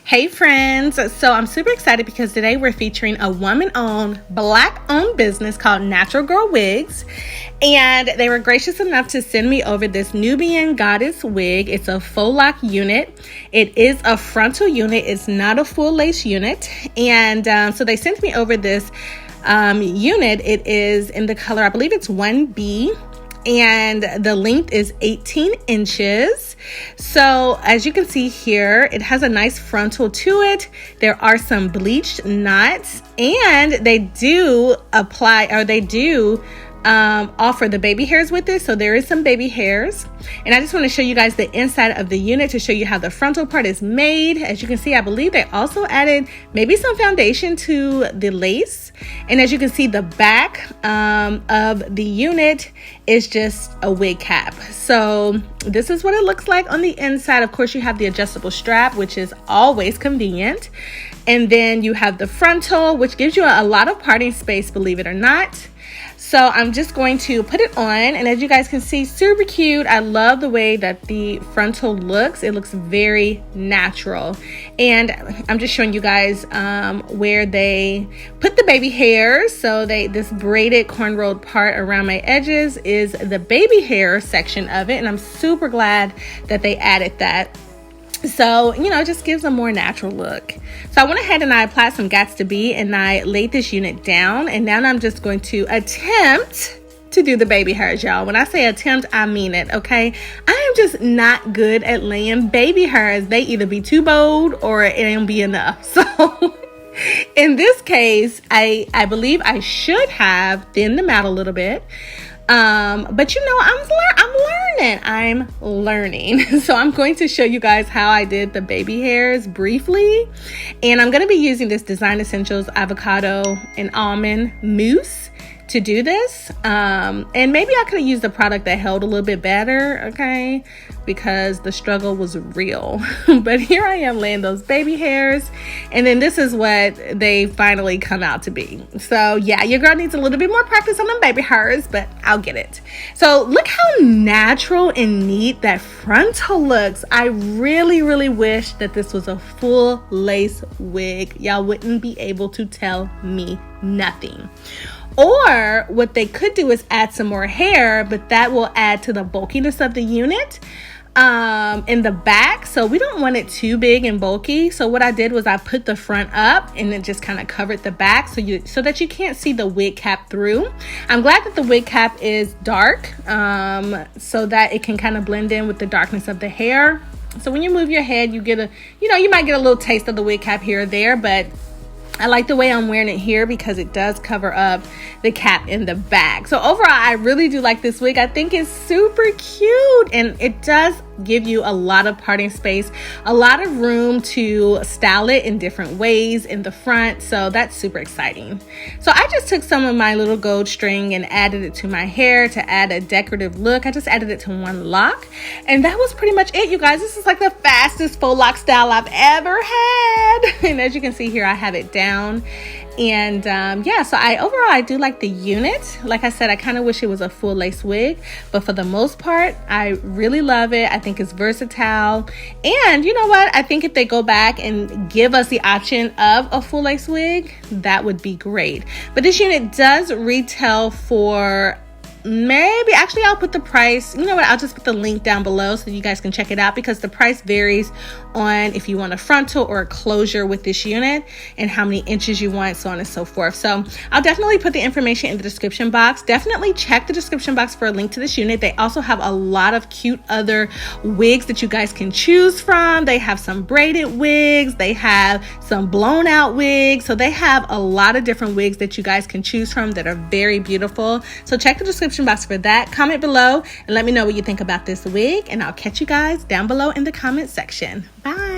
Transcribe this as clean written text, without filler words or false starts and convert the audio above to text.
Hey friends, so I'm super excited because today we're featuring a woman-owned, black-owned business called Natural Girl Wigs, and they were gracious enough to send me over this Nubian goddess wig. It's a faux lock unit. It is a frontal unit. It's not a full lace unit, and so they sent me over this unit. It is in the color, I believe it's 1B. And the length is 18 inches. So as you can see here, it has a nice frontal to it. There are some bleached knots, and they do offer the baby hairs with it. So there is some baby hairs. And I just want to show you guys the inside of the unit to show you how the frontal part is made. As you can see, I believe they also added maybe some foundation to the lace. And as you can see, the back of the unit is just a wig cap. So this is what it looks like on the inside. Of course, you have the adjustable strap, which is always convenient. And then you have the frontal, which gives you a lot of parting space, believe it or not. So I'm just going to put it on, and as you guys can see, super cute. I love the way that the frontal looks. It looks very natural. And I'm just showing you guys where they put the baby hairs. So this braided cornrowed part around my edges is the baby hair section of it, and I'm super glad that they added that. So, it just gives a more natural look. So I went ahead and I applied some Gots to Be, and I laid this unit down, and now I'm just going to attempt to do the baby hairs, y'all. When I say attempt, I mean it, okay? I am just not good at laying baby hairs. They either be too bold or it ain't be enough. So in this case, I believe I should have thinned them out a little bit. But I'm learning. So I'm going to show you guys how I did the baby hairs briefly. And I'm going to be using this Design Essentials avocado and almond mousse to do this. And maybe I could have used a product that held a little bit better, okay? Because the struggle was real. But here I am laying those baby hairs, and then this is what they finally come out to be. So yeah, your girl needs a little bit more practice on them baby hairs, but I'll get it. So look how natural and neat that frontal looks. I really, really wish that this was a full lace wig. Y'all wouldn't be able to tell me nothing. Or what they could do is add some more hair, but that will add to the bulkiness of the unit in the back. So we don't want it too big and bulky. So what I did was I put the front up, and it just kind of covered the back so that you can't see the wig cap through. I'm glad that the wig cap is dark so that it can kind of blend in with the darkness of the hair. So when you move your head, you get you might get a little taste of the wig cap here or there, but I like the way I'm wearing it here because it does cover up the cap in the back. So overall, I really do like this wig. I think it's super cute, and it does give you a lot of parting space, a lot of room to style it in different ways in the front. So that's super exciting. So I just took some of my little gold string and added it to my hair to add a decorative look. I just added it to one lock, and that was pretty much it, you guys. This is like the fastest faux lock style I've ever had. And as you can see here, I have it down. And yeah, so overall I do like the unit. Like I said, I kind of wish it was a full lace wig, but for the most part, I really love it. I think it's versatile, and you know what, I think if they go back and give us the option of a full lace wig, that would be great. But this unit does retail for actually I'll put the price, I'll just put the link down below so you guys can check it out, because the price varies on if you want a frontal or a closure with this unit and how many inches you want, so on and so forth. So I'll definitely put the information in the description box. Definitely check the description box for a link to this unit. They also have a lot of cute other wigs that you guys can choose from. They have some braided wigs, they have some blown out wigs, so they have a lot of different wigs that you guys can choose from that are very beautiful. So check the description box for that. Comment below and let me know what you think about this wig, and I'll catch you guys down below in the comment section. Bye.